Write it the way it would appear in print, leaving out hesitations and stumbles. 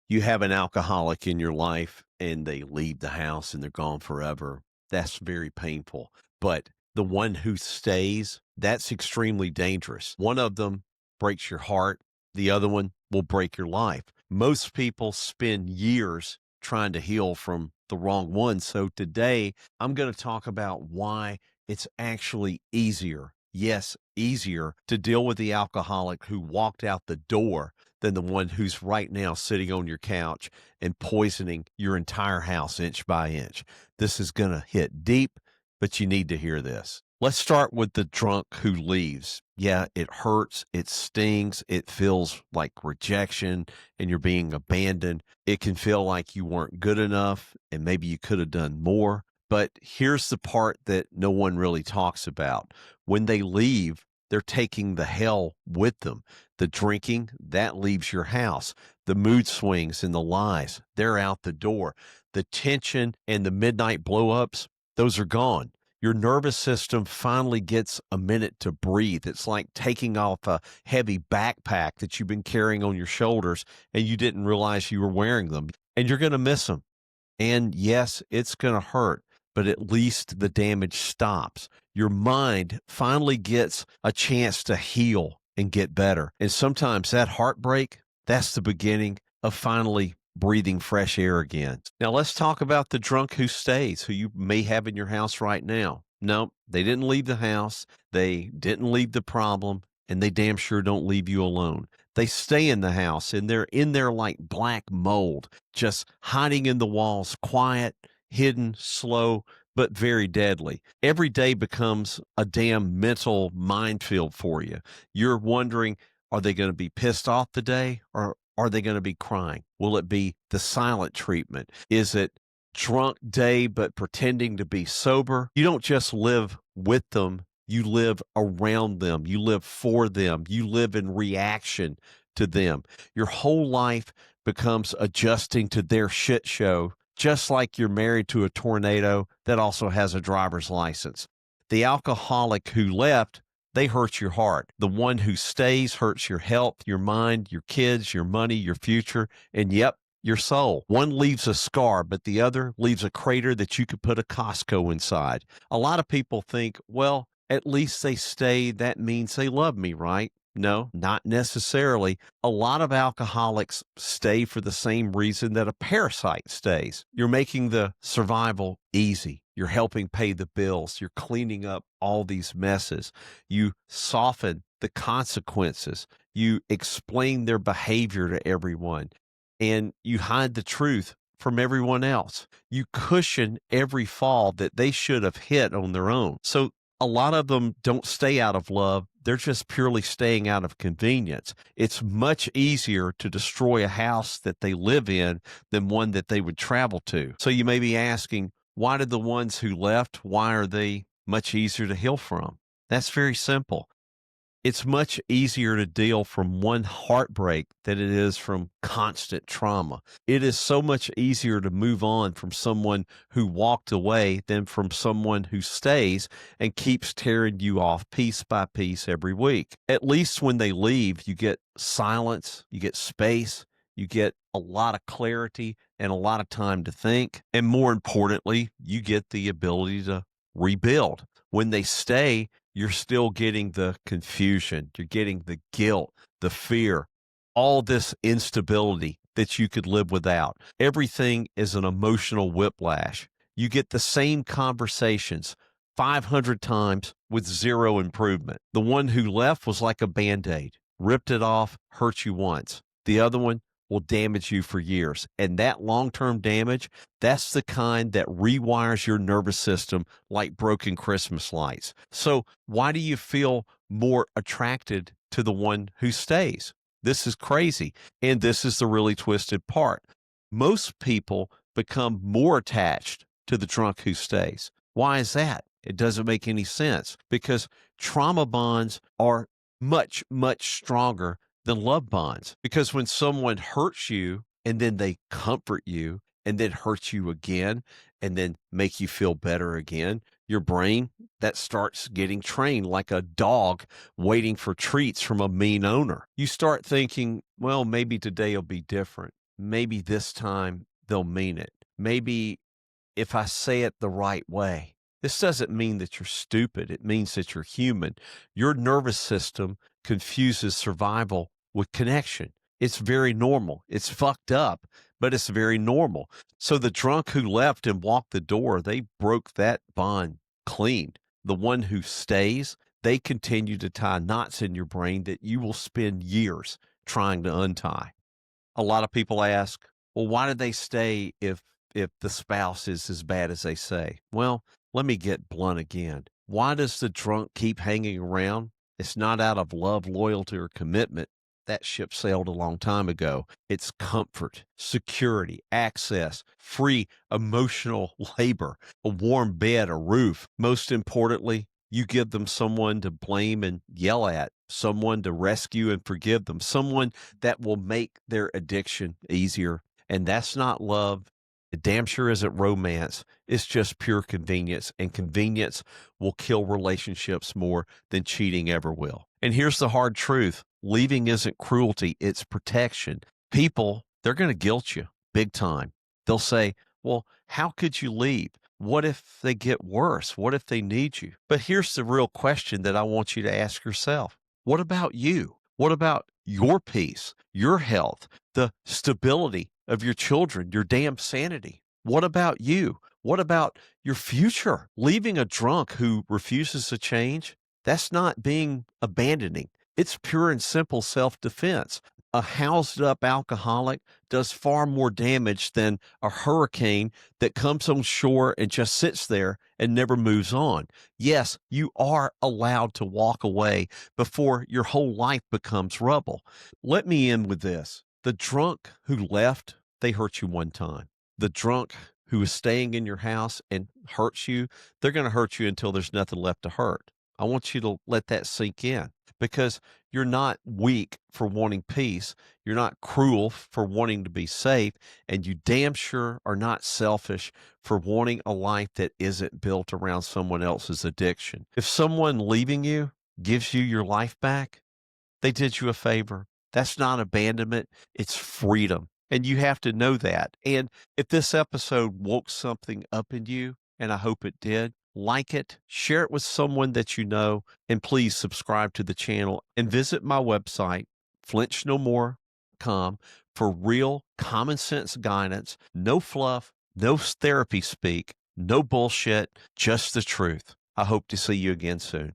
You have an alcoholic in your life and they leave the house and they're gone forever. That's very painful. But the one who stays, that's extremely dangerous. One of them breaks your heart, the other one will break your life. Most people spend years trying to heal from the wrong one. So today, I'm going to talk about why it's actually easier. Yes, easier to deal with the alcoholic who walked out the door than the one who's right now sitting on your couch and poisoning your entire house inch by inch. This is going to hit deep, but you need to hear this. Let's start with the drunk who leaves. Yeah, it hurts, it stings, it feels like rejection and you're being abandoned. It can feel like you weren't good enough and maybe you could have done more. But here's the part that no one really talks about. When they leave, they're taking the hell with them. The drinking, that leaves your house. The mood swings and the lies, they're out the door. The tension and the midnight blowups, those are gone. Your nervous system finally gets a minute to breathe. It's like taking off a heavy backpack that you've been carrying on your shoulders and you didn't realize you were wearing them. And you're going to miss them. And yes, it's going to hurt, but at least the damage stops. Your mind finally gets a chance to heal and get better. And sometimes that heartbreak, that's the beginning of finally breathing fresh air again. Now, let's talk about the drunk who stays, who you may have in your house right now. No, they didn't leave the house. They didn't leave the problem, and they damn sure don't leave you alone. They stay in the house and they're in there like black mold, just hiding in the walls, quiet, hidden, slow, but very deadly. Every day becomes a damn mental minefield for you. You're wondering, are they going to be pissed off today or are they going to be crying? Will it be the silent treatment? Is it drunk day but pretending to be sober? You don't just live with them, you live around them, you live for them, you live in reaction to them. Your whole life becomes adjusting to their shit show, just like you're married to a tornado that also has a driver's license. The alcoholic who left, they hurt your heart. The one who stays hurts your health, your mind, your kids, your money, your future, and yep, your soul. One leaves a scar, but the other leaves a crater that you could put a Costco inside. A lot of people think, well, at least they stay. That means they love me, right? No, not necessarily. A lot of alcoholics stay for the same reason that a parasite stays. You're making the survival easy. You're helping pay the bills. You're cleaning up all these messes. You soften the consequences. You explain their behavior to everyone. And you hide the truth from everyone else. You cushion every fall that they should have hit on their own. So a lot of them don't stay out of love. They're just purely staying out of convenience. It's much easier to destroy a house that they live in than one that they would travel to. So you may be asking, why did the ones who left, why are they much easier to heal from? That's very simple. It's much easier to deal from one heartbreak than it is from constant trauma. It is so much easier to move on from someone who walked away than from someone who stays and keeps tearing you off piece by piece every week. At least when they leave, you get silence, you get space, you get a lot of clarity and a lot of time to think. And more importantly, you get the ability to rebuild. When they stay, you're still getting the confusion, you're getting the guilt, the fear, all this instability that you could live without. Everything is an emotional whiplash. You get the same conversations 500 times with zero improvement. The one who left was like a Band-Aid, ripped it off, hurt you once. The other one will damage you for years. And that long-term damage, that's the kind that rewires your nervous system like broken Christmas lights. So why do you feel more attracted to the one who stays? This is crazy. And this is the really twisted part. Most people become more attached to the drunk who stays. Why is that? It doesn't make any sense because trauma bonds are much, much stronger than love bonds. Because when someone hurts you and then they comfort you and then hurt you again and then make you feel better again, your brain that starts getting trained like a dog waiting for treats from a mean owner. You start thinking, well, maybe today will be different. maybe this time they'll mean it. Maybe if I say it the right way. This doesn't mean that you're stupid. It means that you're human. Your nervous system confuses survival with connection. It's very normal. It's fucked up, but it's very normal. So the drunk who left and walked the door, they broke that bond clean. The one who stays, they continue to tie knots in your brain that you will spend years trying to untie. A lot of people ask, well, why did they stay if the spouse is as bad as they say? Well, let me get blunt again. Why does the drunk keep hanging around? It's not out of love, loyalty, or commitment. That ship sailed a long time ago. It's comfort, security, access, free emotional labor, a warm bed, a roof. Most importantly, you give them someone to blame and yell at, someone to rescue and forgive them, someone that will make their addiction easier. And that's not love. It damn sure isn't romance. It's just pure convenience, and convenience will kill relationships more than cheating ever will. And here's the hard truth: leaving isn't cruelty, it's protection. People, they're going to guilt you big time. They'll say, well, how could you leave? What if they get worse? What if they need you? But here's the real question that I want you to ask yourself: what about you? What about your peace, your health, the stability of your children, your damn sanity? What about you? What about your future? Leaving a drunk who refuses to change, that's not being abandoning. It's pure and simple self defense. A housed up alcoholic does far more damage than a hurricane that comes on shore and just sits there and never moves on. Yes, you are allowed to walk away before your whole life becomes rubble. Let me end with this: the drunk who left, they hurt you one time. The drunk who is staying in your house and hurts you, they're going to hurt you until there's nothing left to hurt. I want you to let that sink in, because you're not weak for wanting peace. You're not cruel for wanting to be safe. And you damn sure are not selfish for wanting a life that isn't built around someone else's addiction. If someone leaving you gives you your life back, they did you a favor. That's not abandonment, it's freedom. And you have to know that. And if this episode woke something up in you, and I hope it did, like it, share it with someone that you know, and please subscribe to the channel and visit my website, flinchnomore.com, for real common sense guidance. No fluff, no therapy speak, no bullshit, just the truth. I hope to see you again soon.